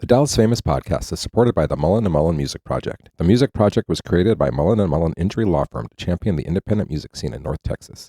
The Dallas Famous Podcast is supported by the Mullen & Mullen Music Project. The Music Project was created by Mullen & Mullen Injury Law Firm to champion the independent music scene in North Texas.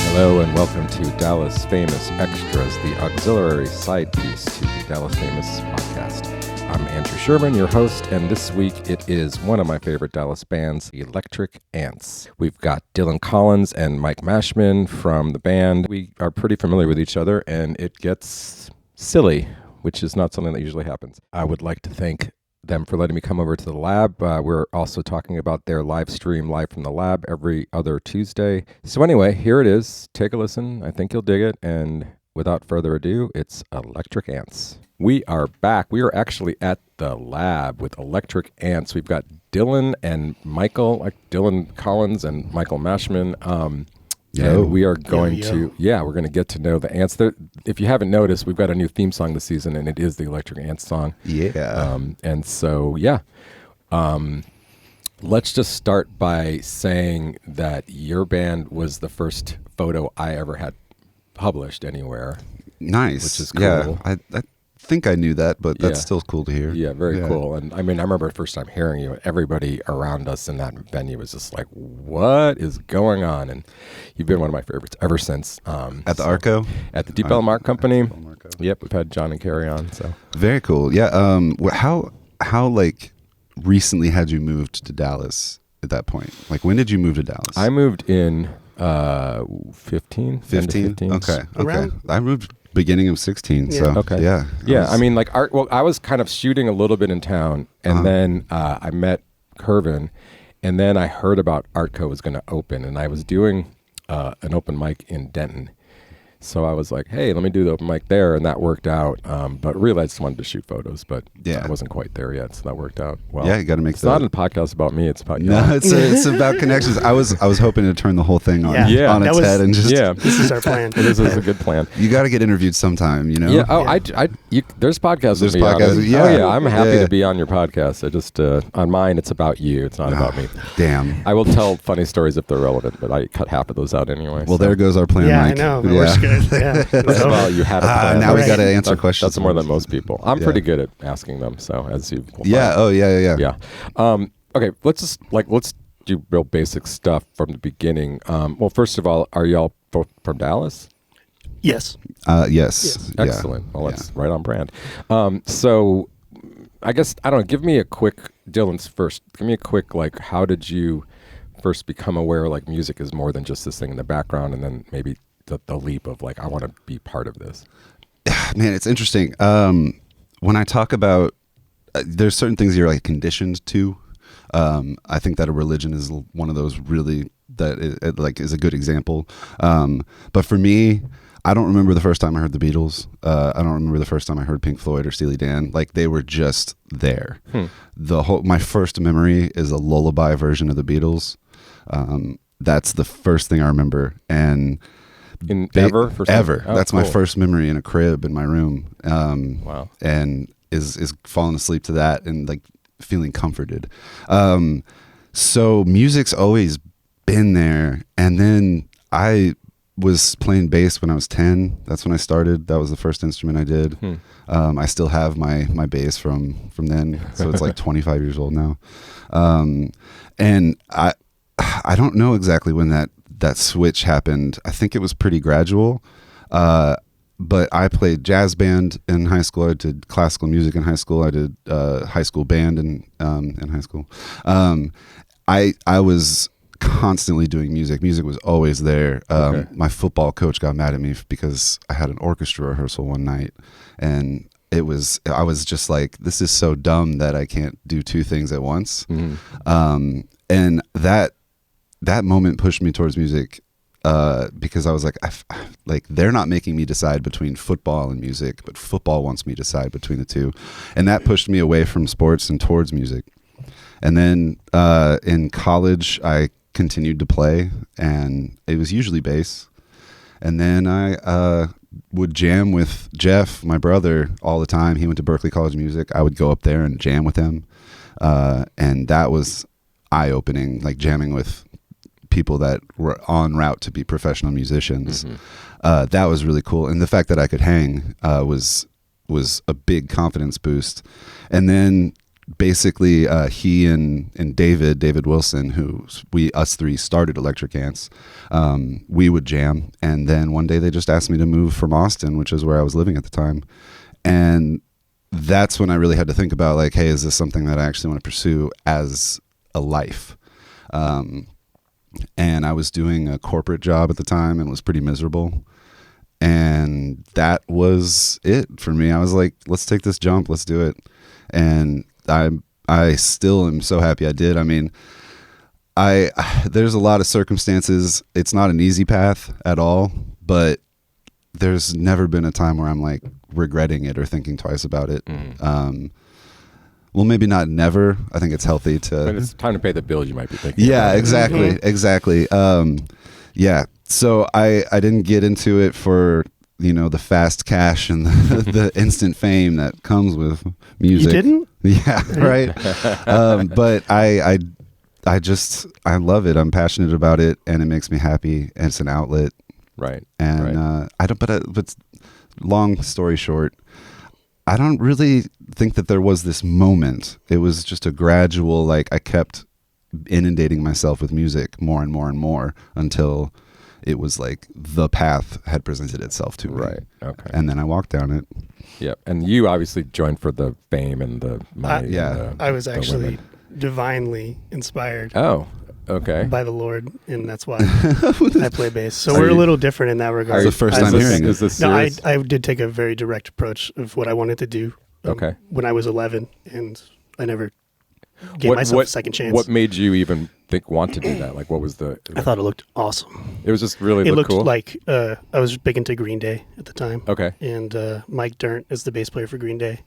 Hello and welcome to Dallas Famous Xtras, the auxiliary side piece to the Dallas Famous Podcast. I'm Andrew Sherman, your host, and this week it is one of my favorite Dallas bands, Electrik Ants. We've got Dylan Collins and Mike Maschmann from the band. We are pretty familiar with each other, and it gets silly, which is not something that usually happens. I would like to thank them for letting me come over to the lab. We're also talking about their live stream live from the lab every other Tuesday. So anyway, here it is. Take a listen. I think you'll dig it. And without further ado, it's Electrik Ants. We are back. We are actually at the lab with Electrik Ants. We've got Dylan and Michael, like Dylan Collins and Michael Maschmann. And we are going we're going to get to know the Ants. If you haven't noticed, we've got a new theme song this season, and it is the Electrik Ants song. Yeah. Let's just start by saying that your band was the first photo I ever had published anywhere. Nice. Which is cool. Yeah, I think I knew that, but that's still cool to hear. Yeah, very cool. And I mean, I remember the first time hearing you, everybody around us in that venue was just like, what is going on? And you've been one of my favorites ever since. At the Arco? At the Deep Elm Art Company. Yep, we've had John and Carrie on. So very cool. Yeah. How like recently had you moved to Dallas at that point? Like, when did you move to Dallas? I moved in 15. Okay. I moved beginning of 16. Yeah. So okay. Yeah. I mean, like I was kind of shooting a little bit in town, and then I met Curvin, and then I heard about Artco was going to open, and I was doing an open mic in Denton. So I was like, hey, let me do the open mic there, and that worked out. But really, I just wanted to shoot photos, but I wasn't quite there yet, so that worked out well. Yeah, you got to make It's not a podcast about me, it's about you. No, it's about connections. I was hoping to turn the whole thing on its head and just... Yeah, this is our plan. This is a good plan. You got to get interviewed sometime, you know? Yeah, there's podcasts with me on it. Yeah. Oh, yeah, I'm happy to be on your podcast. I just, on mine, it's about you. It's not about me. Damn. I will tell funny stories if they're relevant, but I cut half of those out anyway. Well, there goes our plan, Mike. I know. It works good. Yeah. Well, you had a plan. Now we got to answer questions. That's more than most people. I'm pretty good at asking them. So as you, Yeah. Okay. Let's do real basic stuff from the beginning. Well, first of all, are y'all both from Dallas? Yes. Yes. Excellent. Well, that's right on brand. So I guess give me a quick Dylan's first. Give me a quick how did you first become aware music is more than just this thing in the background, and then maybe the leap of I want to be part of this. Man, it's interesting. When I talk about, there's certain things you're conditioned to. I think that a religion is one of those really that is a good example. But for me, I don't remember the first time I heard the Beatles. I don't remember the first time I heard Pink Floyd or Steely Dan. They were just there. My first memory is a lullaby version of the Beatles. That's the first thing I remember. And ever? Oh, that's cool. My first memory in a crib in my room. Wow. And is falling asleep to that and feeling comforted. So music's always been there. And then I was playing bass when I was 10. That's when I started. That was the first instrument I did. I still have my bass from then. So it's 25 years old now. And I don't know exactly when that switch happened. I think it was pretty gradual. But I played jazz band in high school. I did classical music in high school. I did high school band in high school. I was constantly doing music. Music was always there. My football coach got mad at me because I had an orchestra rehearsal one night, and I was just like, this is so dumb that I can't do two things at once. And that moment pushed me towards music, because I was like, they're not making me decide between football and music, but football wants me to decide between the two. And that pushed me away from sports and towards music. And then in college, I continued to play, and it was usually bass. And then I would jam with Jeff, my brother, all the time. He went to Berklee College of Music. I would go up there and jam with him. And that was... eye-opening, like jamming with people that were en route to be professional musicians. That was really cool. And the fact that I could hang was a big confidence boost. And then basically he and David Wilson, us three started Electrik Ants, we would jam. And then one day they just asked me to move from Austin, which is where I was living at the time. And that's when I really had to think about, like, hey, is this something that I actually want to pursue as a life? And I was doing a corporate job at the time and was pretty miserable. And that was it for me. I was like, let's take this jump. Let's do it. And I still am so happy I did. I mean, there's a lot of circumstances. It's not an easy path at all, but there's never been a time where I'm like regretting it or thinking twice about it. Well, maybe not never. I think it's healthy to... When it's time to pay the bills, you might be thinking. Yeah, exactly. Yeah. So I didn't get into it for, the fast cash and the instant fame that comes with music. You didn't? Yeah, right. But I love it. I'm passionate about it, and it makes me happy. And it's an outlet. Right. And but long story short, I don't really think that there was this moment. It was just a gradual, like, I kept inundating myself with music more and more and more until it was like the path had presented itself to me. Right. Okay. And then I walked down it. Yeah. And you obviously joined for the fame and the money. I was actually divinely inspired. Oh, okay. By the Lord, and that's why I play bass. So we're a little different in that regard. It's the first time hearing it. Is this No, serious? I did take a very direct approach of what I wanted to do. Okay. When I was 11, and I never gave myself a second chance. What made you even want to do that? Like, what was I thought it looked awesome. It was just really It looked cool? like I was big into Green Day at the time. Okay. And Mike Dirnt is the bass player for Green Day.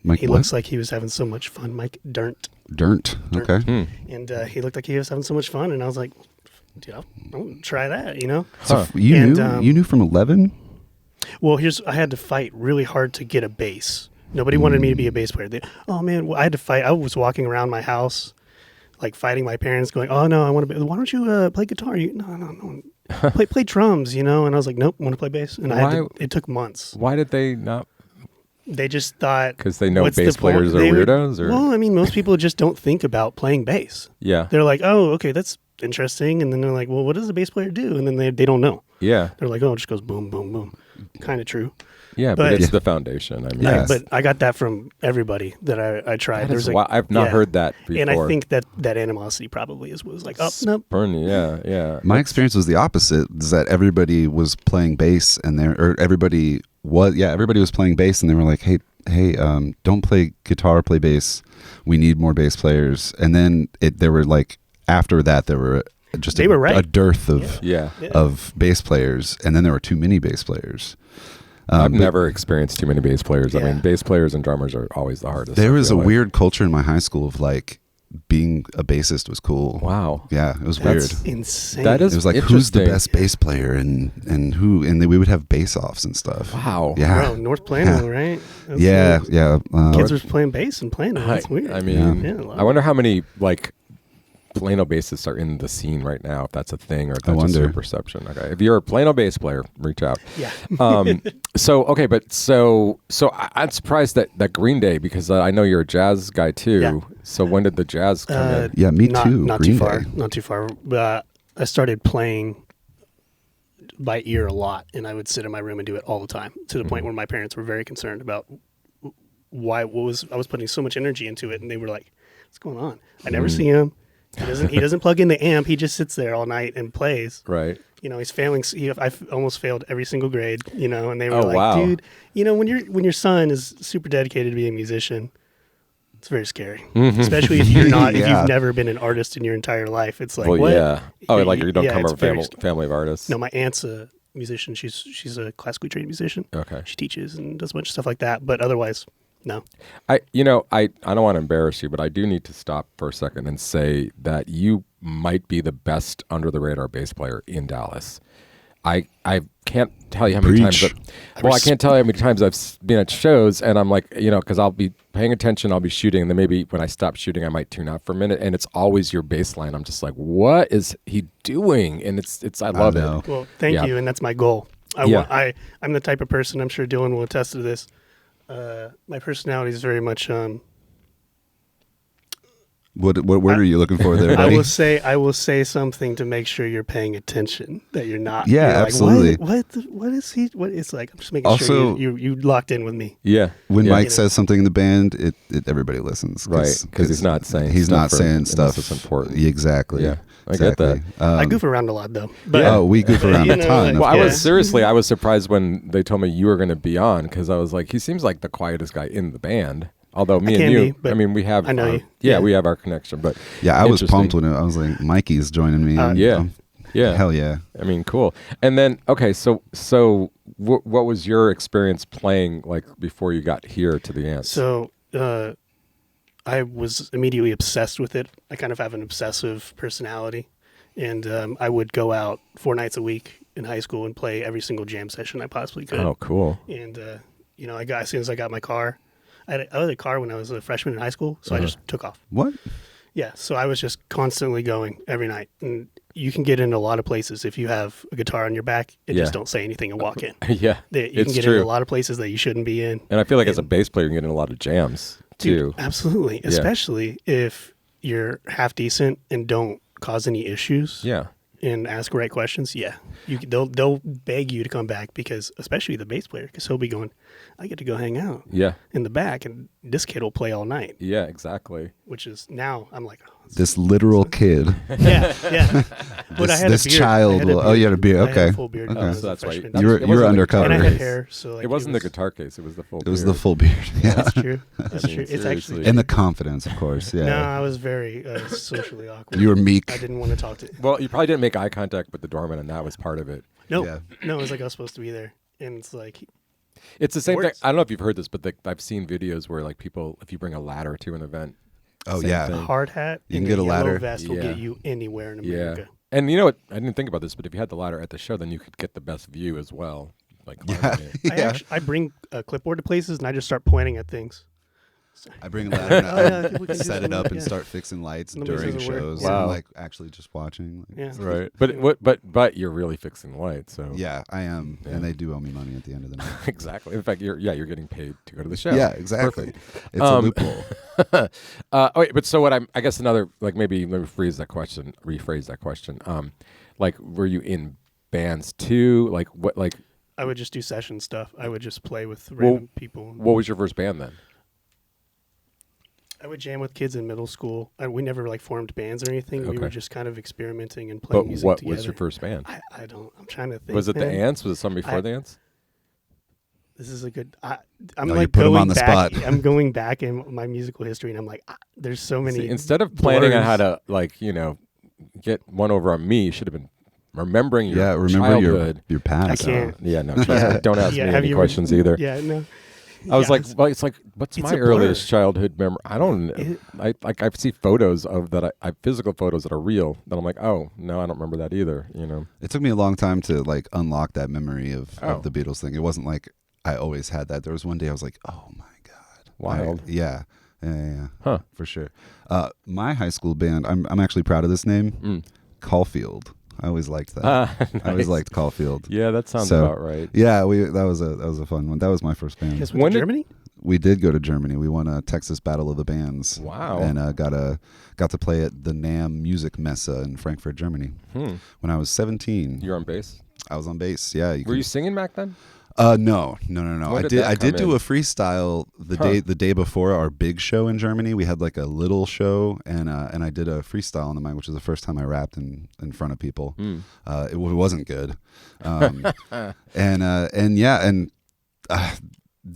Mike, He looks like he was having so much fun. Mike Dirnt. Dirnt. Okay. And he looked like he was having so much fun, and I was like, dude, I'm going to try that, So you knew from 11? Well, I had to fight really hard to get a bass. Nobody wanted me to be a bass player. I had to fight. I was walking around my house, like fighting my parents, going, "Oh no, I want to. Why don't you play guitar? No. play drums, And I was like, "Nope, I want to play bass." And it took months. Why did they not? They just thought, because they know what's bass the point? players are weirdos, or well, I mean, most people just don't think about playing bass. yeah, They're like, "Oh, okay, that's interesting," and then they're like, "Well, what does a bass player do?" And then they don't know. yeah, They're like, "Oh, it just goes boom, boom, boom." Kind of true. yeah. But it's the foundation. I mean, Yes. But I got that from everybody that I tried. that is I've not heard that before. And I think that animosity probably was like, oh, no. Bernie, yeah. My experience was the opposite, is that everybody was playing bass everybody was playing bass, and they were like, hey, don't play guitar, play bass. We need more bass players. And then there were like, after that, there were just a dearth of bass players. And then there were too many bass players. I've never experienced too many bass players. Yeah. I mean, bass players and drummers are always the hardest. There was a weird culture in my high school of like, being a bassist was cool. Wow. Yeah, it was weird. That's insane. That is It was like, who's the best bass player, and then we would have bass offs and stuff. Wow. Yeah. Bro, North Plano, right? That's Yeah. weird. Yeah. Kids were playing bass and playing it. That's weird. I mean, Yeah, I wonder how many like Plano bassists are in the scene right now, if that's a thing, or if that's just your perception. Okay, if you're a Plano bass player, reach out. Yeah. So I'm surprised that Green Day, because I know you're a jazz guy too. Yeah. So when did the jazz come in? Yeah, me too. Not Green too far. Day. Not too far. But I started playing by ear a lot, and I would sit in my room and do it all the time, to the point where my parents were very concerned about I was putting so much energy into it, and they were like, "What's going on?" I never see him. He doesn't plug in the amp. He just sits there all night and plays. Right. He's failing. I almost failed every single grade. And they were like, wow. "Dude, when your son is super dedicated to being a musician, it's very scary, especially if you're not. If you've never been an artist in your entire life, it's like, Well, what? yeah. Oh, like you don't come it's from a family of artists. No, my aunt's a musician. She's a classically trained musician. Okay. She teaches and does a bunch of stuff like that. But otherwise, no. I don't want to embarrass you, but I do need to stop for a second and say that you might be the best under the radar bass player in Dallas. I can't tell you how many Preach. times. I can't tell you how many times I've been at shows, and I'm like, because I'll be paying attention, I'll be shooting, and then maybe when I stop shooting, I might tune out for a minute, and it's always your bass line. I'm just like, what is he doing? And it's I love it. Well, thank you, and that's my goal. I'm the type of person, I'm sure Dylan will attest to this. My personality is very much. What word are you looking for there, buddy? I will say something to make sure you're paying attention. That you're not. Yeah, you're absolutely. Like, what is he? What it's like? I'm just making Also, sure you locked in with me. Yeah. When Mike says something in the band, it everybody listens, right? Because he's not saying stuff that's important. Exactly. Yeah, exactly. I get that. I goof around a lot though. But, we goof around a ton. Well, I was surprised when they told me you were going to be on, because I was like, he seems like the quietest guy in the band. Although me and you, we have, I know you. Yeah, we have our connection. But yeah, I was pumped when I was like, Mikey's joining me. Yeah, hell yeah. I mean, cool. And then, okay, so what was your experience playing like before you got here to the Ants? So I was immediately obsessed with it. I kind of have an obsessive personality, and I would go out 4 nights a week in high school and play every single jam session I possibly could. Oh, cool. And as soon as I got my car. I had a car when I was a freshman in high school, so I just took off. What? Yeah, so I was just constantly going every night. And you can get into a lot of places if you have a guitar on your back and just don't say anything and walk in. Yeah, you can get into a lot of places that you shouldn't be in. And I feel like as a bass player, you can get in a lot of jams, too. Dude, absolutely, especially if you're half decent and don't cause any issues. Yeah. And ask right questions. Yeah, they'll beg you to come back, because especially the bass player, because he'll be going, I get to go hang out in the back, and this kid will play all night. Yeah, exactly. Which is, now I'm like, this literal kid. Yeah. But I had this a beard. child. You had a beard. Okay. I had a full beard. Okay. So that's why you're undercover. And I had hair, so like, it wasn't the guitar case. It was the full beard. It was the full beard. Yeah. That's true. That's true. It's actually. And the confidence, of course. Yeah. No, I was very socially awkward. You were meek. I didn't want to talk to. Well, you probably didn't make eye contact with the doorman, and that was part of it. No, Yeah. no, it was like I was supposed to be there, and it's like. It's the same thing. I don't know if you've heard this, but I've seen videos where like people, if you bring a ladder to an event. Oh yeah. A hard hat. You can get a ladder. Vest will get you anywhere in America. Yeah. And you know what? I didn't think about this, but if you had the ladder at the show, then you could get the best view as well. Like, I bring a clipboard to places and I just start pointing at things. I bring a ladder and I set it up and start fixing lights during shows. Wow. And like actually just watching. Yeah. Right. But you're really fixing lights. So yeah, I am, and they do owe me money at the end of the night. Exactly. In fact, you're getting paid to go to the show. Yeah, exactly. Perfect. It's a loophole. But so I guess another, like, maybe let me rephrase that question. Like, were you in bands too? Like what? Like, I would just do session stuff. I would just play with random people. What was your first band then? I would jam with kids in middle school. We never like formed bands or anything. Okay. We were just kind of experimenting and playing music together. But what was your first band? I don't. I'm trying to think. Was it man. the Ants? Was it something before the Ants? This is a good. I'm No, like you put 'em going on the back. spot. I'm going back in my musical history, and I'm like, there's so many. See, instead of planning on blurs. how to get one over on me, you should have been remembering your remember childhood. your past. I can't. Yeah, no, trust me. Don't ask me any questions either. Yeah, no. I was like, well, it's like, what's it's my a blur. earliest childhood memory? I don't. I see photos of that. I physical photos that are real. That I'm like, oh no, I don't remember that either. You know. It took me a long time to like unlock that memory of the Beatles thing. It wasn't like I always had that. There was one day I was like, oh my god, wild. Yeah. Huh. For sure. My high school band. I'm actually proud of this name. Caulfield. I always liked that. Nice. I always liked Caulfield. Yeah, that sounds about right. Yeah, that was a fun one. That was my first band. You guys went to Germany? We did go to Germany. We won a Texas Battle of the Bands. Wow. And got to play at the NAMM Music Messe in Frankfurt, Germany. When I was 17. You're on bass? I was on bass. Yeah. Were you singing back then? No. I did do a freestyle the day before our big show in Germany. We had like a little show, and I did a freestyle on the mic, which was the first time I rapped in front of people. It wasn't good,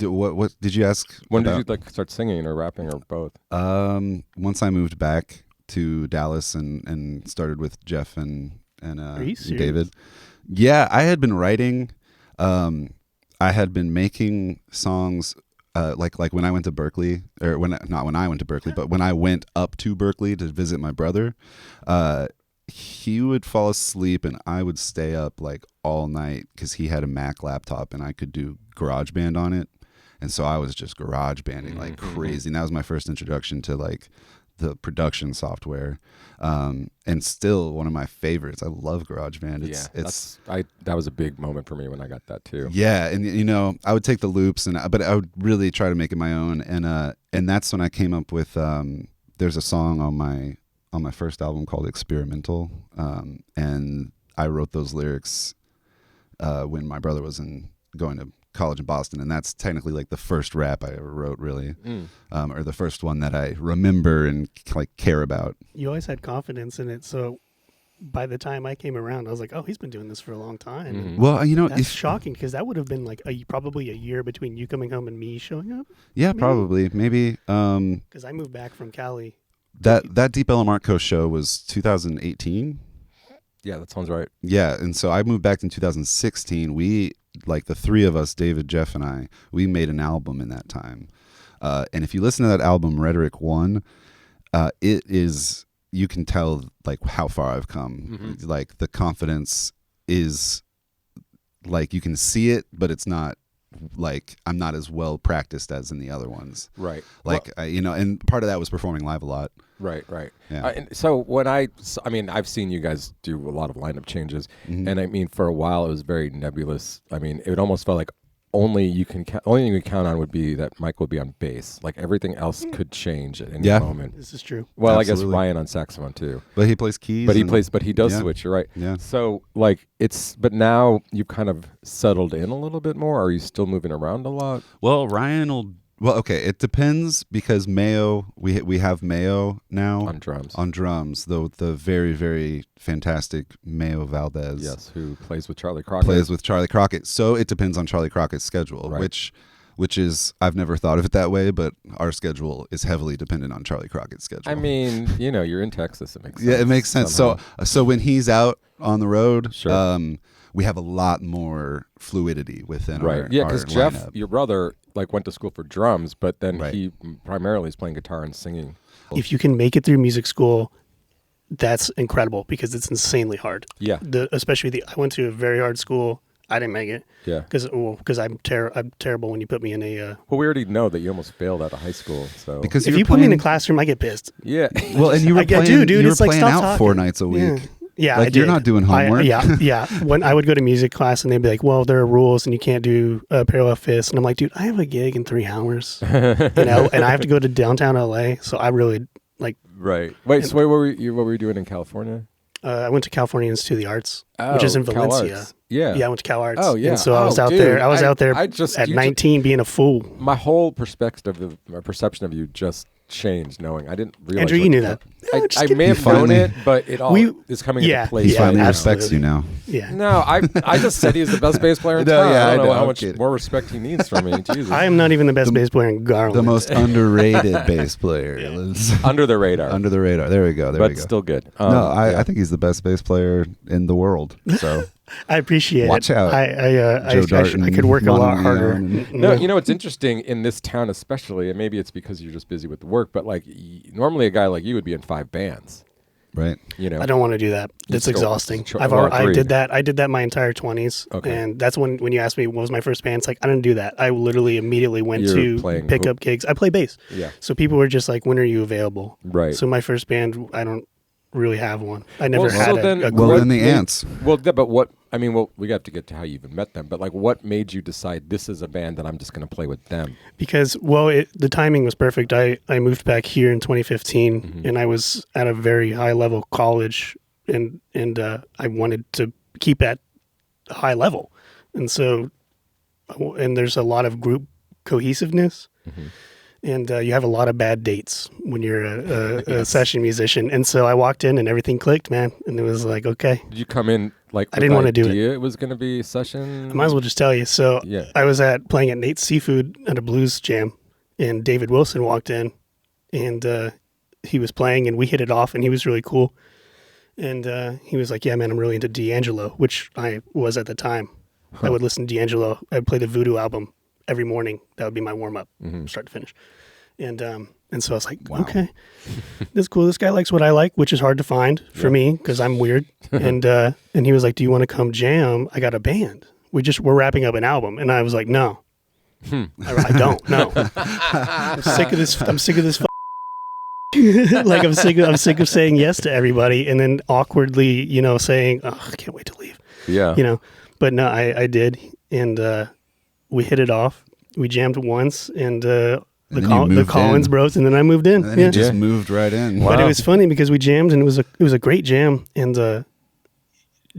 what did you ask? When did you like start singing or rapping or both? Once I moved back to Dallas and started with Jeff and David. Yeah, I had been writing. I had been making songs like when I went to Berkeley, or not when I went to Berkeley, but when I went up to Berkeley to visit my brother. he would fall asleep and I would stay up like all night because he had a Mac laptop and I could do GarageBand on it. And so I was just GarageBanding like crazy. And that was my first introduction to like the production software. And still one of my favorites. I love GarageBand. That was a big moment for me when I got that too. Yeah, and you know, I would take the loops but I would really try to make it my own. And that's when I came up with there's a song on my first album called Experimental. And I wrote those lyrics when my brother was going to college in Boston, and that's technically like the first rap I ever wrote, really, or the first one that I remember and like care about. You always had confidence in it, so by the time I came around, I was like, "Oh, he's been doing this for a long time." Mm-hmm. Well, you know, that's shocking because that would have been like probably a year between you coming home and me showing up. Yeah, probably, maybe. Because I moved back from Cali. That Deep Ellum Art Co. show was 2018. Yeah, that sounds right. Yeah, and so I moved back in 2016. We, like the three of us, David, Jeff, and I, we made an album in that time. And if you listen to that album, Rhetoric 1, it is, you can tell like how far I've come. Mm-hmm. Like the confidence is like, you can see it, but it's not like, I'm not as well practiced as in the other ones. Right. Like, well, you know, and part of that was performing live a lot. Right, right. Yeah. And so when I mean, I've seen you guys do a lot of lineup changes, and I mean, for a while it was very nebulous. I mean, it almost felt like only thing you can count on would be that Mike would be on bass. Like everything else could change at any moment. This is true. Well, Absolutely. I guess Ryan on saxophone too. But he plays keys. But he does switch. You're right. Yeah. So like but now you've kind of settled in a little bit more. Are you still moving around a lot? Well, Ryan will. Well, okay, it depends because Mayo, we have Mayo now on drums. Though the very, very fantastic Mayo Valdez. Yes, who plays with Charlie Crockett. So it depends on Charlie Crockett's schedule, right. which is, I've never thought of it that way, but our schedule is heavily dependent on Charlie Crockett's schedule. I mean, you know, you're in Texas. It makes sense. Yeah, it makes sense. Somehow. So when he's out on the road, sure. We have a lot more fluidity within our Yeah, because Jeff, lineup. your brother, like went to school for drums, but then Right. he primarily is playing guitar and singing. If you can make it through music school, that's incredible because it's insanely hard. Yeah. Especially I went to a very hard school. I didn't make it. Yeah. Because I'm terrible when you put me in a. Well, we already know that you almost failed out of high school. So because if you put me in a classroom, I get pissed. Yeah. Well, and you were playing, dude, you were it's like, playing stop out talking. 4 nights a week. Yeah, like I did. you're not doing homework. Yeah. When I would go to music class and they'd be like, "Well, there are rules and you can't do parallel fifths," and I'm like, "Dude, I have a gig in 3 hours, and I have to go to downtown LA, so I really like." Right. Wait. So what were you doing in California? I went to California Institute of the Arts, which is in Valencia. Yeah. Yeah, I went to Cal Arts. Oh, yeah. And so I was out dude, there. I was out there just at 19 being a fool. My whole perception of you just changed knowing. I didn't realize. Andrew, you knew that. I may have known it, but it all is coming into place. He finally now. respects you now. Yeah. No, I just said he's the best bass player in town. I don't know how much more respect he needs from me. Jesus. I am not even the best bass player in Garland. The most underrated bass player. Under the radar. Under the radar. There we go. But still good. I think he's the best bass player in the world. So I appreciate it. Watch out. I could work a lot harder. No, you know what's interesting in this town especially, and maybe it's because you're just busy with the work, but like normally a guy like you would be in 5 bands. Right. You know. I don't want to do that. It's exhausting. I did that my entire 20s. Okay. And that's when you asked me what was my first band, it's like I didn't do that. I literally immediately went to pick up gigs. I play bass. Yeah. So people were just like, when are you available? Right. So my first band, I don't really have one. I never had a Well, then the Ants. Well, but what, I mean, well, we have to get to how you even met them, but like what made you decide this is a band that I'm just going to play with them? Because, the timing was perfect. I moved back here in 2015 and I was at a very high level college and I wanted to keep at a high level. And so, and there's a lot of group cohesiveness. And you have a lot of bad dates when you're a session musician. And so I walked in and everything clicked, man. And it was like, okay. Did you come in like I didn't want to do it. It was going to be a session? I might as well just tell you. So I was playing at Nate's Seafood at a blues jam. And David Wilson walked in. And he was playing and we hit it off. And he was really cool. And he was like, yeah, man, I'm really into D'Angelo, which I was at the time. I would listen to D'Angelo. I'd play the Voodoo album every morning. That would be my warm-up, start to finish. And so I was like, Wow. okay, this is cool. This guy likes what I like, which is hard to find for me because I'm weird. And he was like, do you want to come jam? I got a band. We're wrapping up an album. And I was like, no, I don't. No, I'm sick of this. I'm sick of this. Like I'm sick of saying yes to everybody and then awkwardly, saying, oh, I can't wait to leave. Yeah. But no, I did. And we hit it off. We jammed once and the Collins bros, and then I moved in. And then he just moved right in. Wow. But it was funny because we jammed, and it was a great jam. And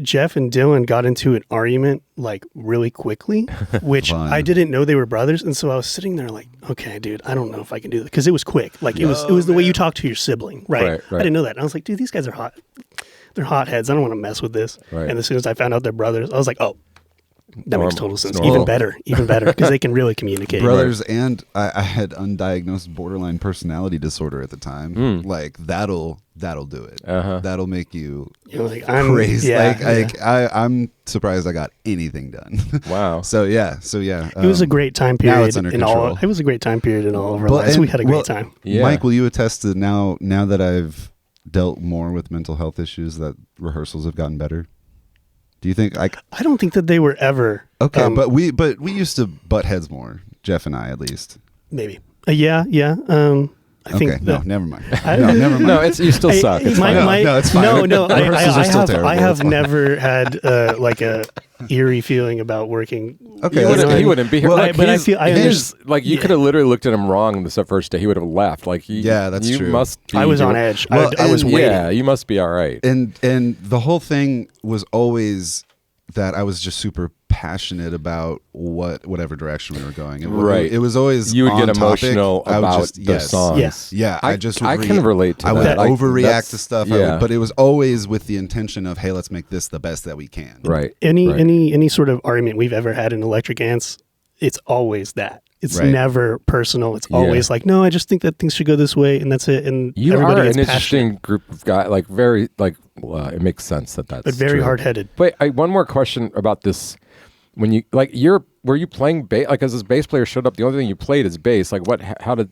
Jeff and Dylan got into an argument like really quickly, which I didn't know they were brothers. And so I was sitting there like, okay, dude, I don't know if I can do this because it was quick. Like it was the way you talk to your sibling, right? I didn't know that. And I was like, dude, these guys are hot. They're hotheads. I don't want to mess with this. Right. And as soon as I found out they're brothers, I was like, oh. That makes total sense. Even better, because they can really communicate. Brothers, and I had undiagnosed borderline personality disorder at the time. Like that'll do it. That'll make you like, crazy. I'm surprised I got anything done. Wow. So yeah. It was a great time period. Now it's under control. It was a great time period in all of our lives. We had a great time. Yeah. Mike, will you attest to now that I've dealt more with mental health issues that rehearsals have gotten better? Do you think I don't think that they were ever okay? But we used to butt heads more, Jeff and I at least. Maybe. Yeah. I think no, never mind. Never mind. No, you still suck. It's fine. No, it's fine. No. Rehearsals are still terrible. I have never had like a eerie feeling about working. Okay, he wouldn't be here. Well, but I feel I understand. Like you could have literally looked at him wrong the first day. He would have left. Like that's true. Must be, I was on edge. I was waiting. Yeah, you must be all right. And the whole thing was always that I was just super passionate about whatever direction we were going. It was always you would on get emotional topic. about the songs. Yes. Yeah, I can relate to that. I would Like, overreact to stuff. Yeah. But it was always with the intention of, hey, let's make this the best that we can. Right. Any sort of argument we've ever had in Electrik Ants, it's always that. It's never personal. It's always like, no, I just think that things should go this way, and that's it. And you everybody are gets an passionate. interesting group of guys. Like very, like it makes sense that's but very true. hard-headed. Wait, one more question about this. When you were you playing bass? Like as this bass player showed up, the only thing you played is bass. Like what?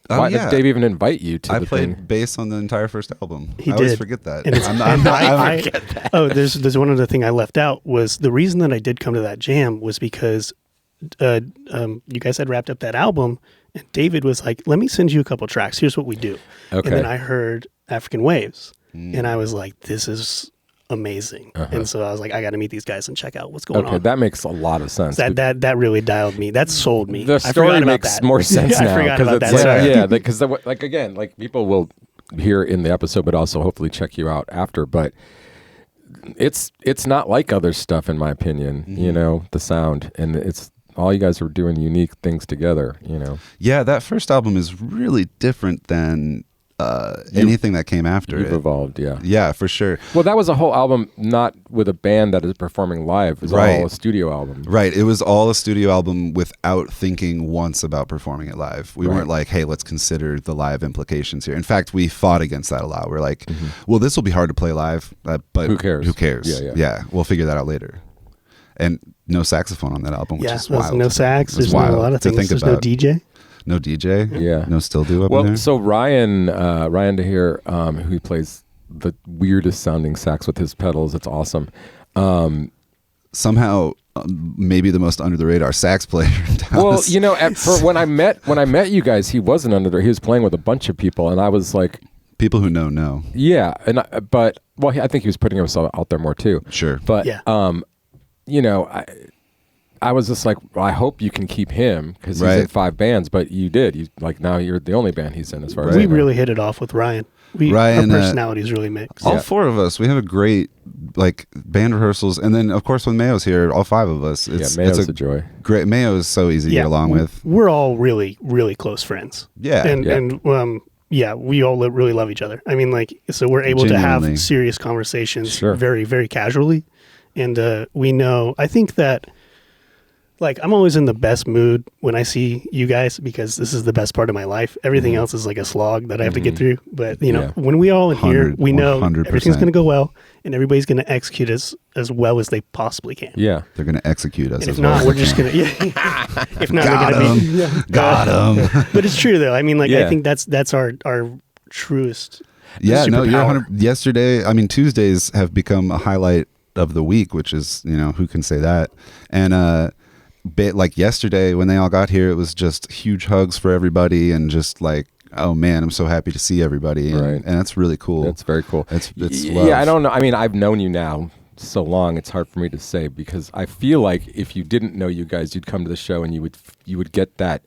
Why did Dave even invite you to? I the played thing? bass on the entire first album. He I always did. forget that. And I forget that. Oh, there's one other thing I left out was the reason that I did come to that jam was because you guys had wrapped up that album, and David was like, "Let me send you a couple tracks. Here's what we do." Okay. And then I heard African Waves, and I was like, "This is amazing." And so I was like, I got to meet these guys and check out what's going on. Okay, that makes a lot of sense. That really dialed me. That sold me. The story makes more sense now. I forgot about that. Like, because like again, like people will hear in the episode, but also hopefully check you out after. But it's not like other stuff, in my opinion. You know, the sound, and it's all you guys are doing unique things together. You know. Yeah, that first album is really different than anything that came after You've it. evolved, yeah. Yeah, for sure. Well, that was a whole album, not with a band that is performing live. It was all a studio album. Right. It was all a studio album without thinking once about performing it live. We weren't like, hey, let's consider the live implications here. In fact, we fought against that a lot. We're like, well, this will be hard to play live, but who cares? Who cares? Yeah. We'll figure that out later. And no saxophone on that album, which is wild. No sax. There's wild a lot of things. There's no DJ. No DJ? Yeah. No still do up in there? So Ryan Dahir, who plays the weirdest sounding sax with his pedals, it's awesome. Somehow, maybe the most under the radar sax player in Dallas. Well, you know, when I met you guys, he wasn't under there. He was playing with a bunch of people, and I was like, people who know. Yeah, but I think he was putting himself out there more too. Sure. But you know, I was just like, well, I hope you can keep him because he's in 5 bands, but you did. Now you're the only band he's in as far as I know. We really hit it off with Ryan. Our personalities really mix. All 4 of us, we have a great band rehearsals, and then of course when Mayo's here, all 5 of us. Mayo's a joy. Great. Mayo is so easy to get along with. We're all really, really close friends. Yeah. And we all really love each other. I mean, so we're able to have serious conversations very, very casually, and we know. I think that like I'm always in the best mood when I see you guys because this is the best part of my life. Everything else is like a slog that I have to get through. But you know, when we all in here, we know 100%. everything's going to go well, and everybody's going to execute as well as they possibly can. Yeah, they're going to execute us. And if as well not, as we're they just can. going to. Yeah. If not, Got we're going to him. be. Got him. But it's true though. I mean, like Yeah. I think that's our truest. Yeah, no, you're superpower. 100. Yesterday, I mean, Tuesdays have become a highlight of the week, which is, you know, who can say that? And like yesterday when they all got here, it was just huge hugs for everybody and just like, oh man, I'm so happy to see everybody. And, Right. and that's really cool. that's very cool. It's love. Yeah, I don't know. I mean, I've known you now so long. It's hard for me to say because I feel like if you didn't know you guys, you'd come to the show and you would get that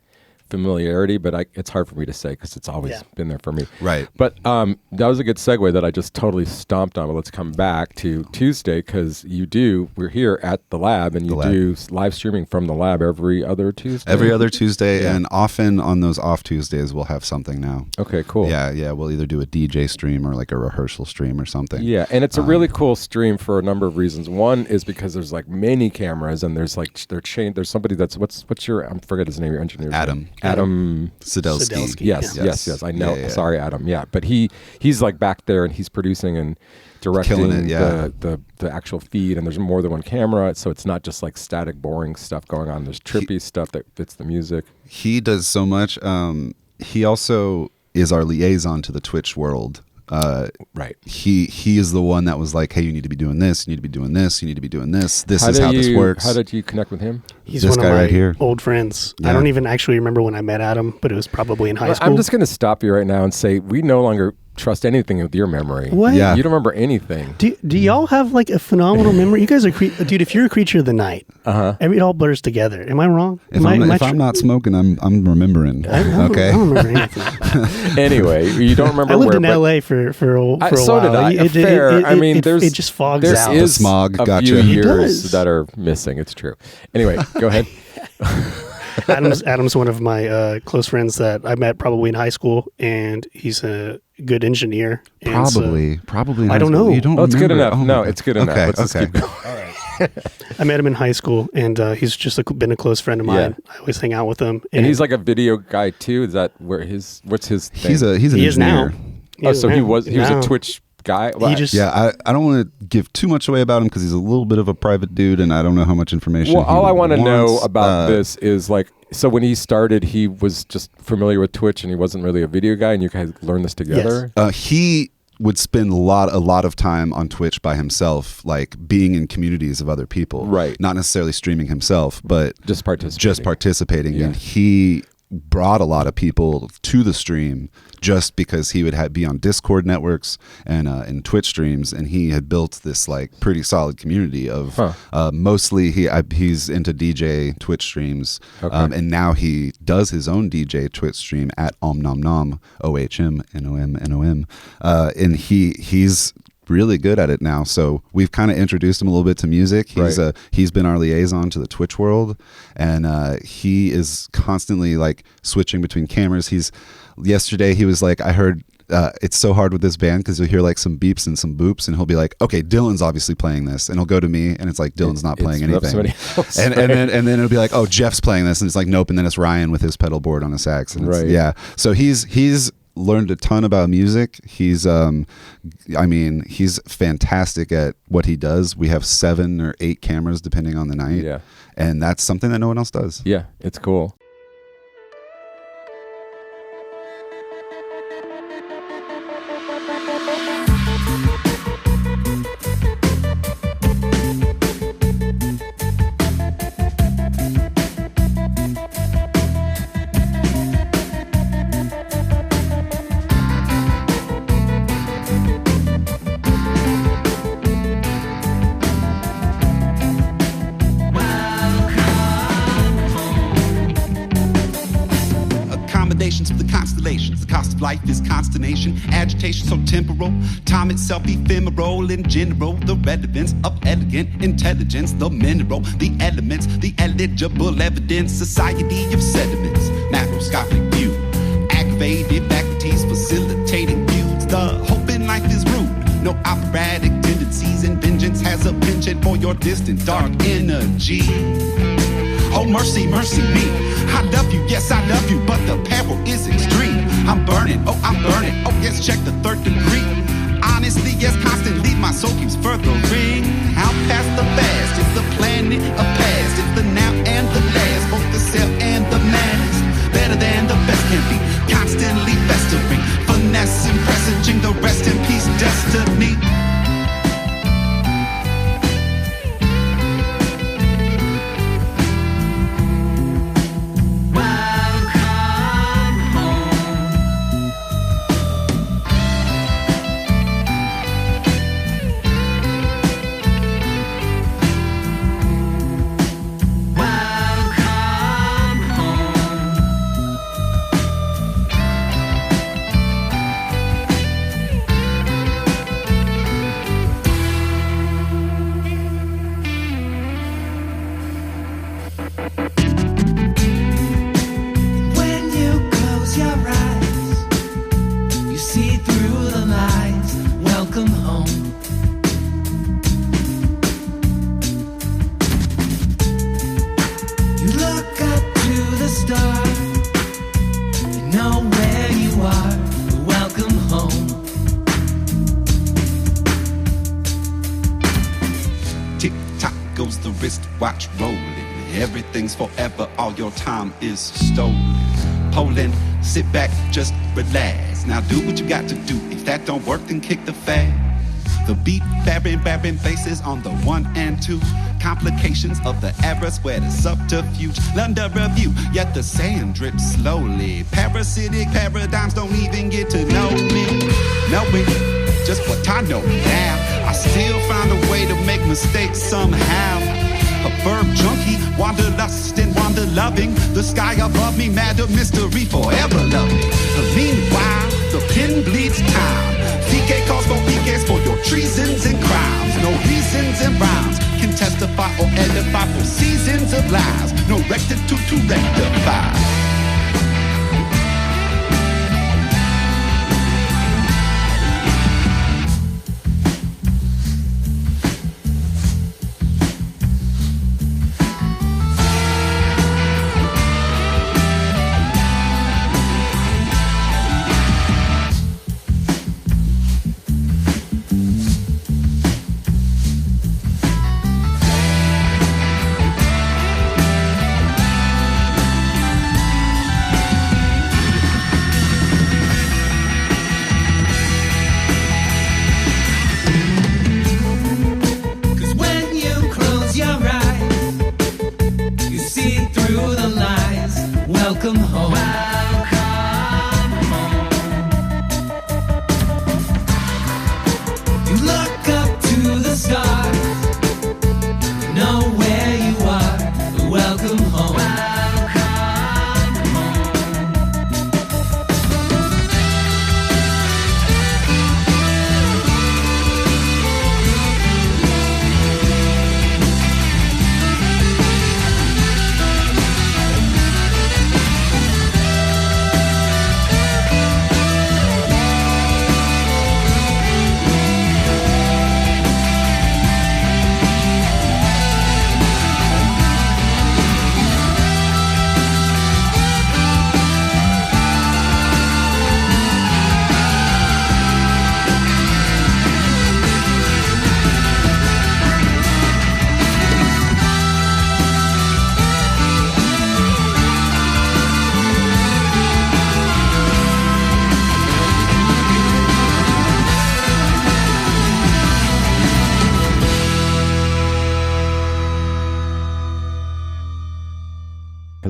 familiarity, but it's hard for me to say because it's always been there for me. Right. But that was a good segue that I just totally stomped on. But let's come back to Tuesday because we're here at the lab and you do live streaming from the lab every other Tuesday. Every other Tuesday, and often on those off Tuesdays, we'll have something now. Okay, cool. Yeah, we'll either do a DJ stream or like a rehearsal stream or something. Yeah, and it's a really cool stream for a number of reasons. One is because there's like many cameras and there's like there's somebody that's what's your I forget his name, your engineer. Adam Sadelsky. Yes. I know. Yeah. Sorry, Adam. Yeah, but he's like back there and he's producing and directing Killing it, yeah. the actual feed, and there's more than one camera, so it's not just like static, boring stuff going on. There's trippy stuff that fits the music. He does so much. He also is our liaison to the Twitch world. Right. He is the one that was like, hey, you need to be doing this, you need to be doing this, you need to be doing this. This is how this works. How did you connect with him? He's This one guy of my right here. old friends. Yeah. I don't even actually remember when I met Adam, but it was probably in high school. I'm just going to stop you right now and say we no longer trust anything with your memory. What? Yeah. You don't remember anything. Do y'all have like a phenomenal memory? You guys are dude. If you're a creature of the night, it all blurs together. Am I wrong? If I'm not smoking, I'm remembering. Okay. I don't remember anything. Anyway, you don't remember. I lived where, in but LA for a while. So did I. Fair. I mean, it just fogs there out. is The smog a got few you. It years does. that are missing. It's true. Anyway, go ahead. Adam's one of my close friends that I met probably in high school, and he's a good engineer. And Probably. in I high don't school. know. You don't Oh, it's good remember. enough. Oh, No, my it's good God. enough. Okay. Let's just okay. keep going. I met him in high school, and he's just been a close friend of mine. I always hang out with him, And he's like a video guy too. Is that what's his thing? He's an he is now. engineer. He was now. a Twitch guy. Well, He just Yeah, I don't want to give too much away about him because he's a little bit of a private dude, and I don't know how much information. Well, all I want to know wants. about this is like, so when he started, he was just familiar with Twitch, and he wasn't really a video guy, and you guys learned this together. He would spend a lot of time on Twitch by himself, like being in communities of other people. Right. Not necessarily streaming himself, but Just participating. just participating. Yeah. And he brought a lot of people to the stream just because he would be on Discord networks and in Twitch streams, and he had built this like pretty solid community of mostly he's into DJ Twitch streams, and now he does his own DJ Twitch stream at OhmNomNom, OhmNom, and he's really good at it now. So we've kind of introduced him a little bit to music. He's been our liaison to the Twitch world, and he is constantly like switching between cameras. Yesterday he was like, I heard it's so hard with this band because you'll hear like some beeps and some boops, and he'll be like, okay, Dylan's obviously playing this, and he'll go to me, and it's like Dylan's not playing anything, else, and then it'll be like, oh, Jeff's playing this, and it's like, nope, and then it's Ryan with his pedal board on a sax, and so he's learned a ton about music. He's fantastic at what he does. We have 7 or 8 cameras depending on the night, and that's something that no one else does. Yeah, it's cool. Of the constellations, the cost of life is consternation, agitation so temporal, time itself ephemeral, in general, the relevance of elegant intelligence, the mineral, the elements, the eligible evidence, society of sediments, macroscopic view, aggravated faculties facilitating views, the hope in life is rude, no operatic tendencies, and vengeance has a penchant for your distant dark energy. Oh, mercy, mercy me. I love you, yes, I love you, but the peril is extreme. I'm burning, oh, yes, check the third degree. Honestly, yes, constantly, my soul keeps furthering out past the past. It's the planet of past, it's the now and the last, both the self and the mass. Better than the best can be, constantly festering, finessing, presaging the rest in peace destiny. Watch rolling, everything's forever, all your time is stolen. Poland, sit back, just relax. Now do what you got to do. If that don't work, then kick the fag. The beat, barren faces on the 1 and 2. Complications of the era, where the subterfuge under review, yet the sand drips slowly. Parasitic paradigms don't even get to know me. Knowing just what I know now, I still find a way to make mistakes somehow. A verb junkie, wanderlust and wander loving. The sky above me, mad of mystery, forever loving. Meanwhile, the pen bleeds time. PK calls for PKs for your treasons and crimes. No reasons and rhymes can testify or edify for seasons of lies. No rectitude to rectify.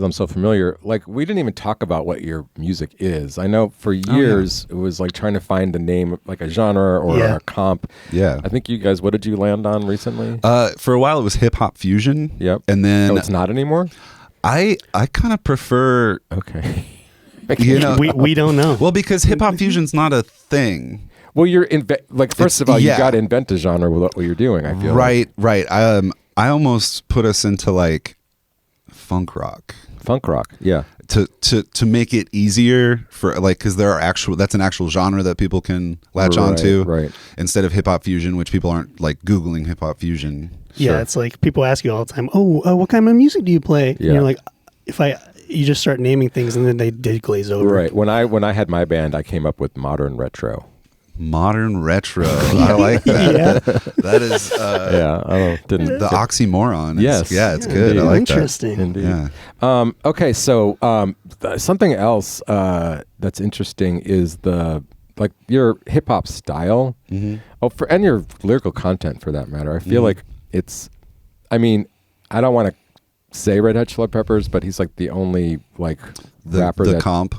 because I'm so familiar, like we didn't even talk about what your music is. I know for years it was like trying to find a name, like a genre or a comp. Yeah. I think you guys, what did you land on recently? For a while it was hip hop fusion. Yep. And then no, it's not anymore? I kind of prefer. Okay. You know, we don't know. Well, because hip hop fusion's not a thing. Well, you're like first of all, you got to invent a genre with what you're doing. I feel right. I almost put us into like funk rock. Funk rock. Yeah. To make it easier for like, because that's an actual genre that people can latch onto, right? Instead of hip hop fusion, which people aren't like Googling hip hop fusion. Yeah, Sure. it's like people ask you all the time, what kind of music do you play? Yeah. And you're like, you just start naming things and then they glaze over. Right. When I had my band, I came up with modern retro. Modern retro. I like that. Yeah. That is the oxymoron. Yes. Yeah, it's good. I like Interesting. that. Indeed. Yeah. Okay, so something else that's interesting is your hip hop style. Mm-hmm. And your lyrical content for that matter. I feel like I don't want to say Red Hot Chili Peppers, but he's like the only rapper the comp.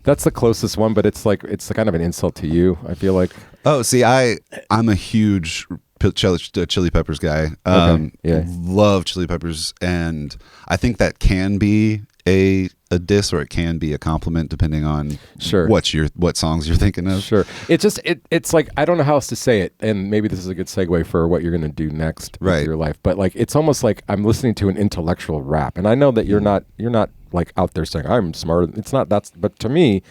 That's the closest one, but it's kind of an insult to you, I feel like. Oh, see, I'm a huge Chili Peppers guy. Yeah. Love Chili Peppers, and I think that can be a diss or it can be a compliment depending on what songs you're thinking of. Sure. It's just it's like I don't know how else to say it, and maybe this is a good segue for what you're going to do next with your life. But like it's almost like I'm listening to an intellectual rap, and I know that you're not like out there saying I'm smart. It's not but to me,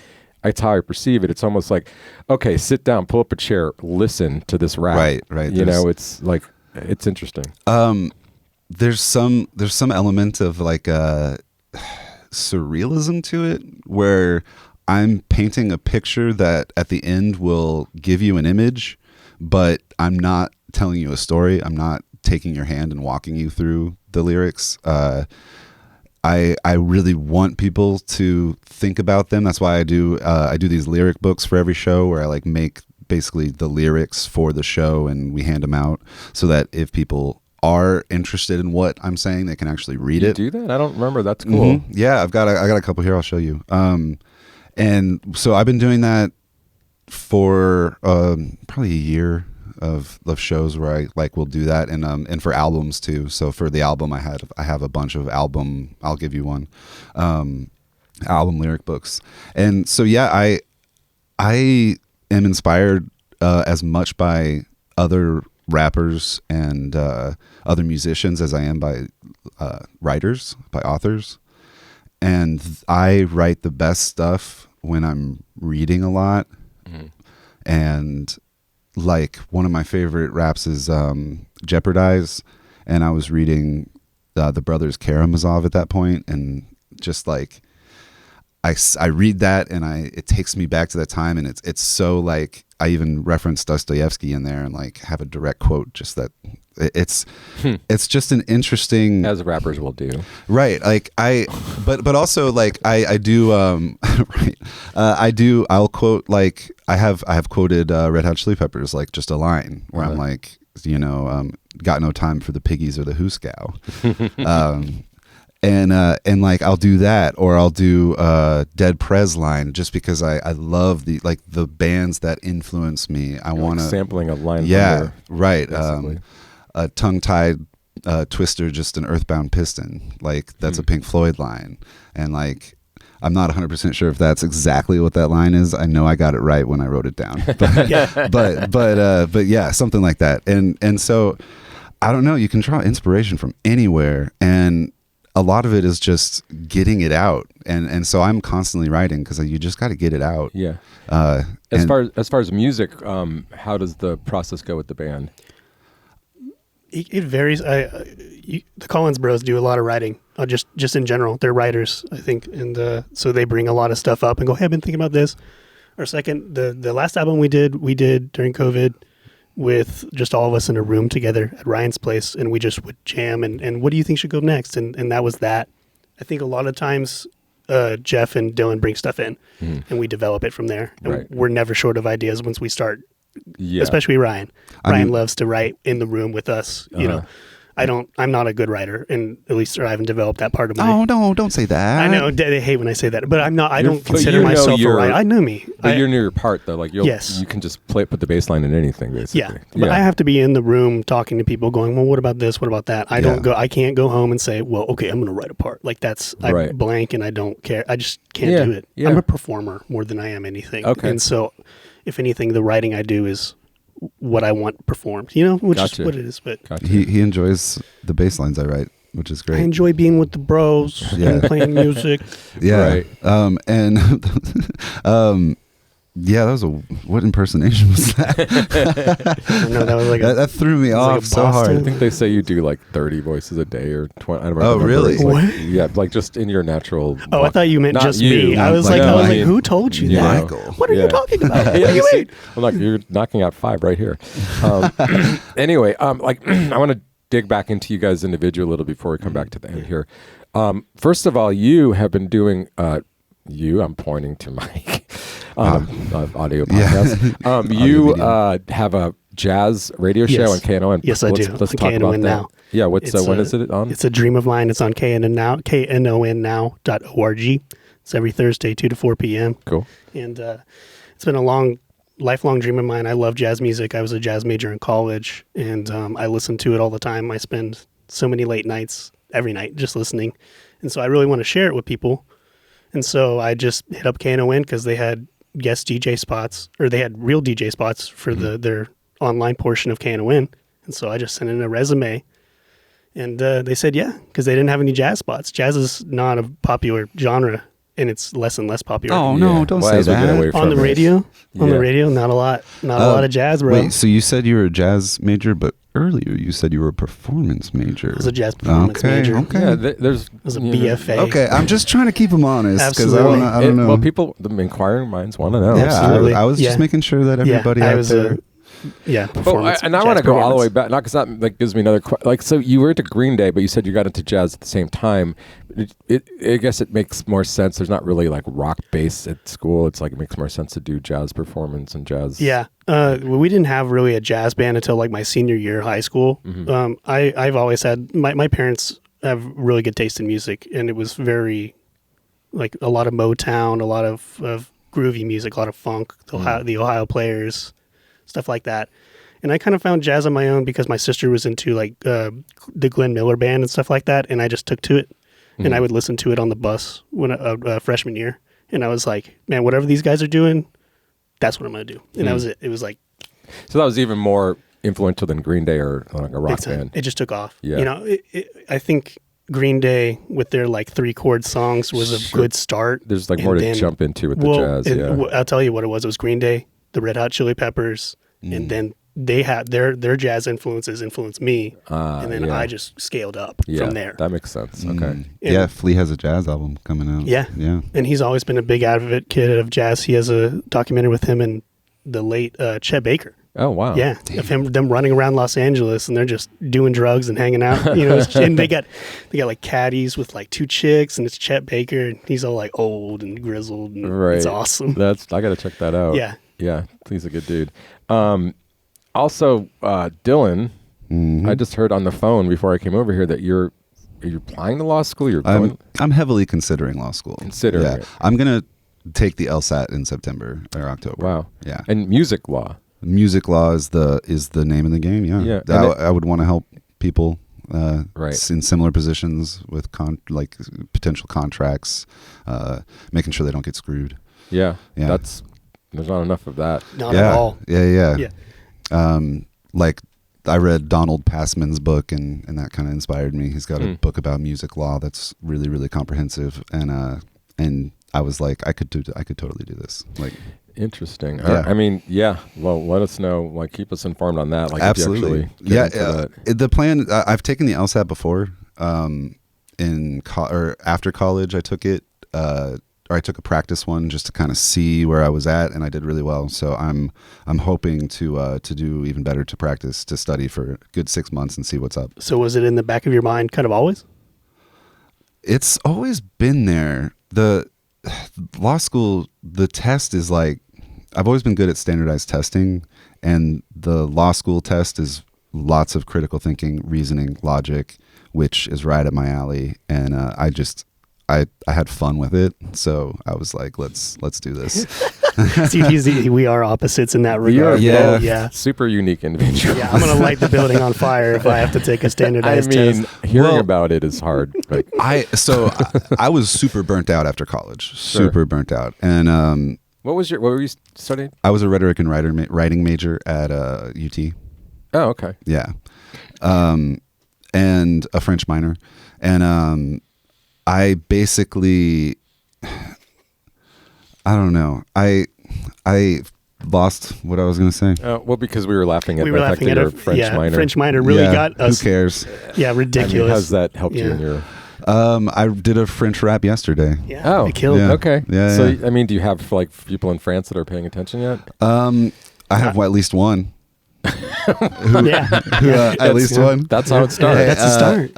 it's how I perceive it. It's almost like, okay, sit down, pull up a chair, listen to this rap. Right. You know, it's like it's interesting. There's some element of like surrealism to it where I'm painting a picture that at the end will give you an image, but I'm not telling you a story. I'm not taking your hand and walking you through the lyrics. I really want people to think about them. That's why I do these lyric books for every show where I like make basically the lyrics for the show and we hand them out so that if people are interested in what I'm saying, they can actually read it. Do that? I don't remember. That's cool. Mm-hmm. Yeah, I got a couple here. I'll show you. And so I've been doing that for probably a year of shows where I will do that, and for albums too. So for the album, I have a bunch of album. I'll give you one album lyric books, and so yeah, I am inspired as much by other rappers and other musicians as I am by writers, by authors. And I write the best stuff when I'm reading a lot. Mm-hmm. And like one of my favorite raps is Jeopardize. And I was reading the Brothers Karamazov at that point, and just like I read that and it takes me back to that time, and it's so like I even reference Dostoevsky in there and like have a direct quote, just that it's just an interesting, as rappers will do, right? Like but also like I do right, I'll quote, like I have quoted Red Hot Chili Peppers, like just a line where I'm like, got no time for the piggies or the hooskow. And like I'll do that, or I'll do Dead Prez line, just because I love the bands that influence me. I want to sampling a line. Yeah, right. A tongue-tied twister, just an earthbound piston. Like that's a Pink Floyd line, and like I'm not 100% sure if that's exactly what that line is. I know I got it right when I wrote it down, but yeah, something like that. And so I don't know. You can draw inspiration from anywhere, and a lot of it is just getting it out, and so I'm constantly writing because you just got to get it out. Yeah. As far as music, how does the process go with the band? It varies. The Collins Bros do a lot of writing. Just in general, they're writers, I think, and so they bring a lot of stuff up and go, "Hey, I've been thinking about this." Or second, the last album we did during COVID, with just all of us in a room together at Ryan's place, and we just would jam and what do you think should go next? And that was that. I think a lot of times Jeff and Dylan bring stuff in and we develop it from there. And we're never short of ideas once we start, especially Ryan. Ryan loves to write in the room with us, you know. I'm not a good writer, and at least I haven't developed that part of my... Oh, no, don't say that. I know, they hate when I say that, but I don't consider myself a writer. I know me. But you're near your part, though. Like you can just put the bass line in anything, basically. Yeah, but I have to be in the room talking to people going, well, what about this? What about that? I can't go home and say, well, okay, I'm going to write a part. Like I blank and I don't care. I just can't do it. Yeah. I'm a performer more than I am anything. Okay. And so, if anything, the writing I do is what I want performed, which is what it is. But he enjoys the bass lines I write which is I great. enjoy being with the bros and playing music. Yeah. Right. And yeah, that was what impersonation was that? No, that was like that threw me off like a so Boston. I hard. think they say you do like 30 voices a day or 20. I don't Oh, remember. really? It's like, What? yeah, like just in your natural. Oh, I thought you meant Not just you. me. I was No, like, I mean, who told you yeah. that? Michael. What are you talking about? What do Yeah, you see, mean? I'm like, you're knocking out 5 right here. Anyway, like I want to dig back into you guys individually a little before we come back to the end here. First of all, you have been doing. I'm pointing to Mike. Audio podcast. You have a jazz radio show on KNON. Yes, I do. Let's On talk about KNON that. now. Yeah, when is it on? It's a dream of mine. It's on KNON KNONnow.org. It's every Thursday, 2 to 4 p.m. Cool. And it's been a lifelong dream of mine. I love jazz music. I was a jazz major in college, and I listen to it all the time. I spend so many late nights, every night, just listening. And so I really want to share it with people. And so I just hit up KNON because they had guest DJ spots, or they had real DJ spots for their online portion of KNON. And so I just sent in a resume, and they said yeah, because they didn't have any jazz spots. Jazz is not a popular genre, and it's less and less popular. Oh no, Yeah. don't Well, say as we get away that. from On the it. radio, Yeah. not a lot of jazz, bro. Wait, so you said you were a jazz major, but earlier you said you were a performance major. I was a jazz performance major. Okay. Yeah, there's. I was a you know, BFA. Okay, I'm just trying to keep them honest because Absolutely. I don't know. Well, people, the inquiring minds want to know. yeah, Absolutely. I was just Yeah. making sure that everybody I out was there. performance. I want to go all the way back, not because that gives me another like. So you were into Green Day, but you said you got into jazz at the same time. I guess it makes more sense. There's not really like rock bass at school. It's like it makes more sense to do jazz performance and jazz. Yeah. We didn't have really a jazz band until like my senior year of high school. Mm-hmm. I've always had my parents have really good taste in music, and it was very like a lot of Motown, a lot of groovy music, a lot of funk, the Ohio Players, stuff like that. And I kind of found jazz on my own because my sister was into like the Glenn Miller band and stuff like that, and I just took to it. And I would listen to it on the bus when freshman year, and I was like, man, whatever these guys are doing, that's what I'm going to do. And that was it. It was like, So that was even more influential than Green Day or like a rock band. it just took off. Yeah. You know, I think Green Day with their like 3-chord songs was a good start. There's like And more to then- jump into with the jazz. and Yeah. I'll tell you what it was. It was Green Day, the Red Hot Chili Peppers, and then they had their jazz influenced me, and then yeah. I just scaled up Yeah, from there. that makes sense. Okay. Yeah, Flea has a jazz album coming out. Yeah. Yeah. And he's always been a big advocate of jazz. He has a documentary with him and the late Chet Baker. Oh wow. Yeah, of them running around Los Angeles and they're just doing drugs and hanging out. You know, and they got like caddies with like 2 chicks, and it's Chet Baker, and he's all like old and grizzled, and Right. it's awesome. I got to check that out. Yeah. Yeah. He's a good dude. Also, Dylan, I just heard on the phone before I came over here that are you applying to law school? You're going. I'm heavily considering law school. Considering yeah. it. I'm gonna take the LSAT in September or October. Wow. Yeah. And music law. Music law is the name of the game. Yeah. Yeah, and I would want to help people Right. in similar positions with like potential contracts, making sure they don't get screwed. Yeah. Yeah. There's not enough of that. Not yeah. at all. Yeah. Yeah. Like I read Donald Passman's book and that kind of inspired me. He's got a book about music law that's really, really comprehensive. And I was like, I could totally do this. Like, Interesting. Yeah. I mean, yeah. Well, let us know. Like, keep us informed on that. Like, absolutely. If you actually get into that. The plan, I've taken the LSAT before, after college I took it, or I took a practice one just to kind of see where I was at, and I did really well. So I'm hoping to do even better, to practice, to study for a good 6 months and see what's up. So was it in the back of your mind kind of always? It's always been there. The law school, the test is like, I've always been good at standardized testing, and the law school test is lots of critical thinking, reasoning, logic, which is right up my alley. And I had fun with it, so I was like, let's do this. See, we are opposites in that regard. Yeah. Yeah. Super unique individual. Yeah, I'm gonna light the building on fire if I have to take a I standardized mean, test. hearing about it is hard. But I was super burnt out after college, super burnt out, and what were you studying? I was a rhetoric and writing major at UT. Oh, okay. Yeah. and a French minor. And I basically, I don't know. I lost what I was going to say. Well, because we were laughing at the fact that at your French minor. French minor really got us. Who cares? Yeah, ridiculous. I mean, how's that helped you in your... I did a French rap yesterday. Yeah, oh, it killed. Yeah. Okay. Yeah, so, yeah. I mean, do you have like people in France that are paying attention yet? I have at least one. At least one. That's how it started. That's the start.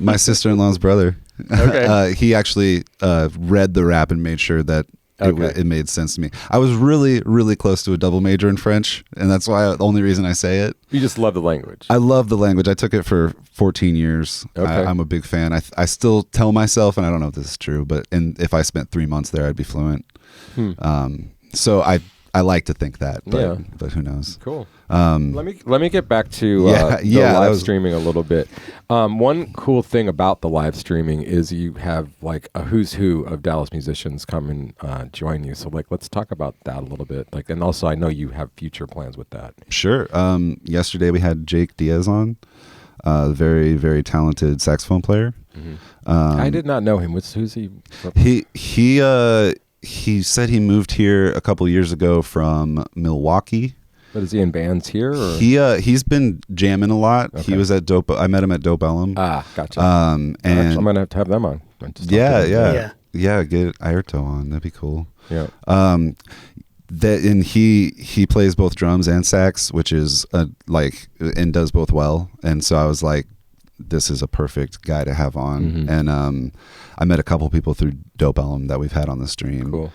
My sister-in-law's brother. Okay. He actually read the rap and made sure that it made sense to me. I was really, really close to a double major in French, and that's why the only reason I say it. You just love the language. I love the language. I took it for 14 years. Okay. I'm a big fan. I still tell myself, and I don't know if this is true, but if I spent 3 months there, I'd be fluent. So I like to think that, but who knows? Cool. Let me get back to the live streaming a little bit. One cool thing about the live streaming is you have like a who's who of Dallas musicians come and join you. So like, let's talk about that a little bit. Like, and also I know you have future plans with that. Sure. Yesterday we had Jake Diaz on, very, very talented saxophone player. I did not know him. Who's he? He said he moved here a couple years ago from Milwaukee. But is he in bands here? Or? He's been jamming a lot. Okay. He was at Dope. I met him at Dope Ellum. Ah, gotcha. And actually, I'm gonna have them on. Yeah. Get Ayrto on. That'd be cool. Yeah. He plays both drums and sax, which is and does both well. And so I was like, this is a perfect guy to have on. And I met a couple people through Dope Ellum that we've had on the stream. Cool.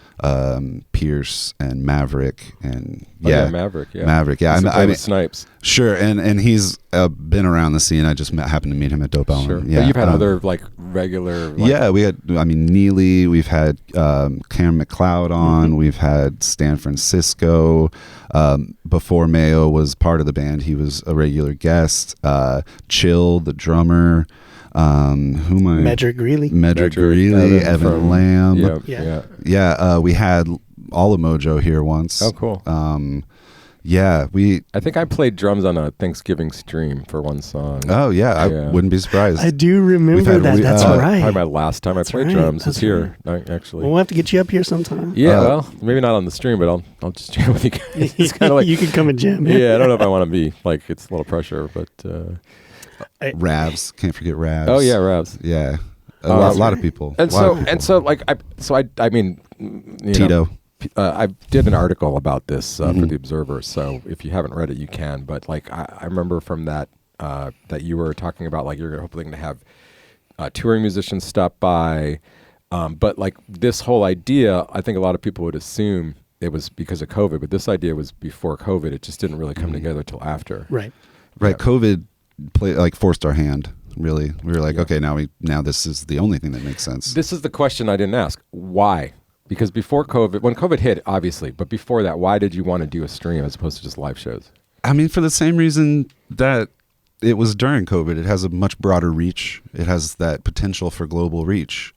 Pierce and Maverick and Maverick. I mean, Snipes. Sure, and he's been around the scene. I just happened to meet him at Dope Ellum. Sure. Yeah, but you've had other like regular. We had. I mean, Neely. We've had Cam McLeod on. We've had Stan Francisco. Before Mayo was part of the band, he was a regular guest. Chill, the drummer. Medrick Greeley, Evan Lamb. Yeah. We had all of Mojo here once. Oh, cool. I think I played drums on a Thanksgiving stream for one song. Oh yeah, I wouldn't be surprised. I do remember that. That's right. Probably my last time I played drums was here. Actually, we'll have to get you up here sometime. Yeah, well, maybe not on the stream, but I'll just jam with you guys. It's kind of like you can come and jam. Yeah, I don't know if I want to be like it's a little pressure, but Ravs, can't forget Ravs. Oh yeah, Ravs. Yeah, a lot of people. And so I mean, Tito. I did an article about this for the Observer, so if you haven't read it, you can. But like I remember from that that you were talking about like you're hoping to have touring musicians stop by, but like this whole idea, I think a lot of people would assume it was because of COVID, but this idea was before COVID. It just didn't really come together till after. Right. Yeah. COVID forced our hand. Really, we were like, okay, now this is the only thing that makes sense. This is the question I didn't ask. Why? Because before COVID, when COVID hit, obviously, but before that, why did you want to do a stream as opposed to just live shows? I mean, for the same reason that it was during COVID. It has a much broader reach. It has that potential for global reach.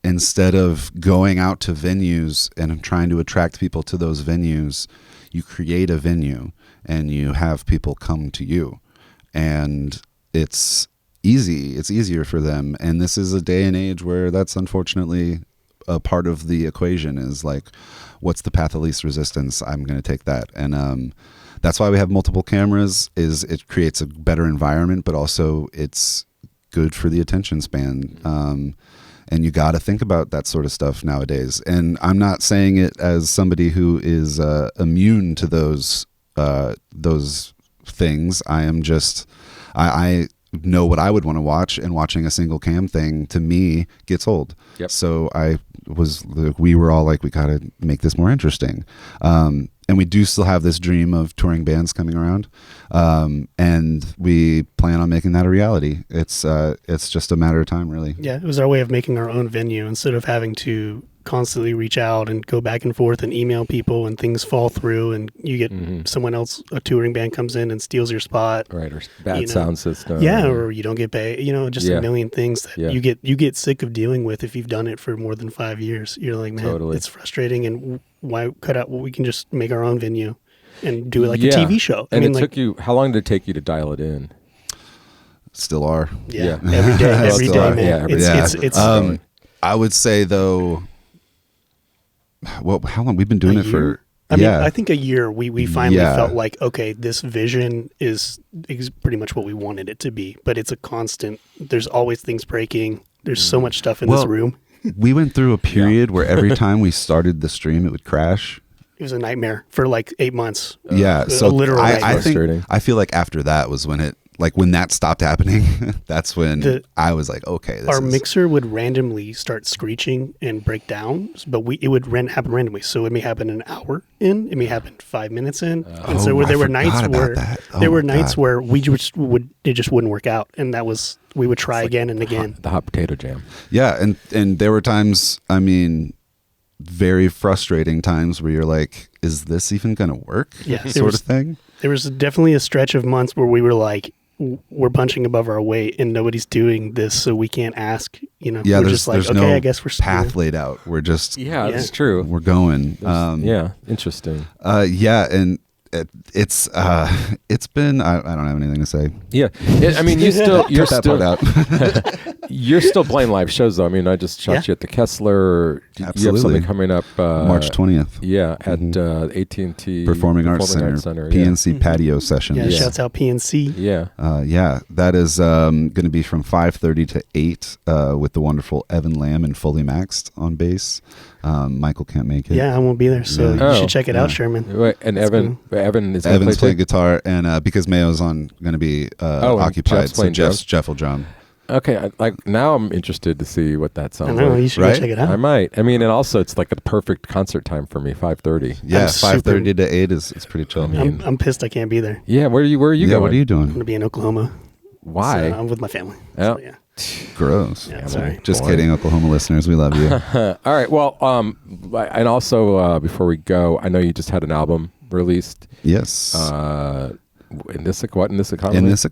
Instead of going out to venues and trying to attract people to those venues, you create a venue and you have people come to you. And it's easy. It's easier for them. And this is a day and age where that's unfortunately a part of the equation is like, what's the path of least resistance? I'm going to take that. And that's why we have multiple cameras, is it creates a better environment, but also it's good for the attention span. And you got to think about that sort of stuff nowadays. And I'm not saying it as somebody who is immune to those things. I am just, I know what I would want to watch, and watching a single cam thing to me gets old. Yep. So we were all like, we got to make this more interesting. And we do still have this dream of touring bands coming around. And we plan on making that a reality. It's just a matter of time, really. Yeah, it was our way of making our own venue instead of having to constantly reach out and go back and forth and email people, and things fall through and you get someone else, a touring band comes in and steals your spot. Right, or bad sound system. Yeah, or you don't get paid, just a million things that you get sick of dealing with if you've done it for more than 5 years. You're like, man, totally. It's frustrating, and why cut out? We can just make our own venue and do it like a TV show. And how long did it take you to dial it in? still are. Yeah. Every day, Still man. are. Yeah, every day. It's I would say though, well, how long we've been doing it for? I mean, I think a year. We finally Yeah. felt like, okay, this vision is pretty much what we wanted it to be. But it's a constant. There's always things breaking. There's so much stuff in this room. We went through a period where every time we started the stream, it would crash. It was a nightmare for like 8 months. Yeah, so literal I feel like after that was when when that stopped happening. That's when I was like, okay, our mixer would randomly start screeching and break down, but it would happen randomly. So it may happen an hour in, it may happen 5 minutes in, and so there were nights where we just it just wouldn't work out, and that was we would try again and again. The hot potato jam. Yeah, and there were times, I mean, very frustrating times where you're like, is this even going to work? Yeah, sort of thing. There was definitely a stretch of months where we were like, we're punching above our weight and nobody's doing this, so we can't ask, Yeah, we're just like, okay, no I guess we're path laid out. We're just That's true. We're going. Interesting. And it's been I don't have anything to say. Yeah, I mean, you're Cut that part out. You're still playing live shows though. I mean, I just shot you at the Kessler. You have something coming up March 20th. Yeah, at AT&T Performing Arts Center PNC patio session. Yeah, shouts out PNC. Yeah, that is going to be from 5:30 to 8 with the wonderful Evan Lamb and Fully Maxed on bass. Michael can't make it. Yeah, I won't be there, so you should check it out, Sherman. Wait, and Evan's playing guitar, and because Mayo's going to be occupied, so Jeff will drum. Okay, now I'm interested to see what that sounds like. You should go check it out. I might. I mean, and also it's like a perfect concert time for me. 5:30. Yeah, 5:30 to 8 is pretty chill. I'm pissed I can't be there. Yeah, where are you going? What are you doing? I'm gonna be in Oklahoma. Why? So I'm with my family. Yeah. So, yeah. Gross. Yeah, sorry. Just kidding, Oklahoma listeners. We love you. All right. Well, and also before we go, I know you just had an album released. Yes. In this economy? In this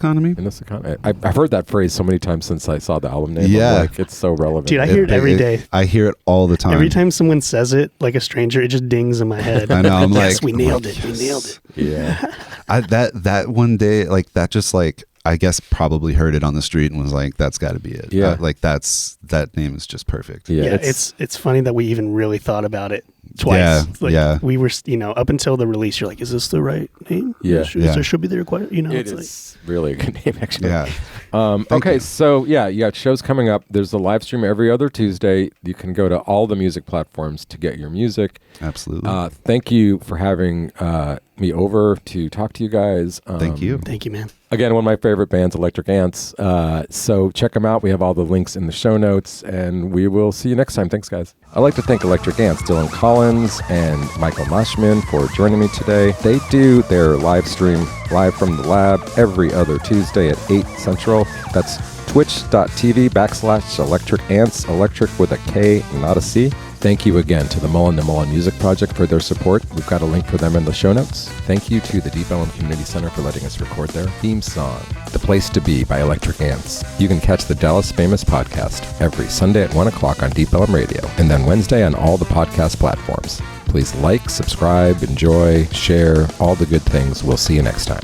economy? I've heard that phrase so many times since I saw the album name. Yeah. Like, it's so relevant. Dude, I hear it every day. I hear it all the time. Every time someone says it, like a stranger, it just dings in my head. I know. I'm yes, like, we nailed it. We nailed it. Yeah. That one day, like that, just like I guess probably heard it on the street and was like, that's got to be it. Yeah. That name is just perfect. Yeah. It's funny that we even really thought about it twice. Yeah. We were, up until the release, you're like, is this the right name? Yeah. There should be the required, It's really a good name, actually. Yeah. Okay. So you got shows coming up. There's a live stream every other Tuesday. You can go to all the music platforms to get your music. Absolutely. Thank you for having me over to talk to you guys. Thank you. Thank you, man. Again, one of my favorite bands, Electrik Ants. So check them out. We have all the links in the show notes, and we will see you next time. Thanks, guys. I'd like to thank Electrik Ants, Dylan Collins and Michael Maschmann for joining me today. They do their live stream live from the lab every other Tuesday at 8 Central. That's twitch.tv/Electrik Ants, electric with a K, not a C. Thank you again to the Mullen & Mullen Music Project for their support. We've got a link for them in the show notes. Thank you to the Deep Ellum Community Center for letting us record their theme song, The Place to Be by Electrik Ants. You can catch the Dallas Famous Podcast every Sunday at 1 o'clock on Deep Ellum Radio, and then Wednesday on all the podcast platforms. Please like, subscribe, enjoy, share, all the good things. We'll see you next time.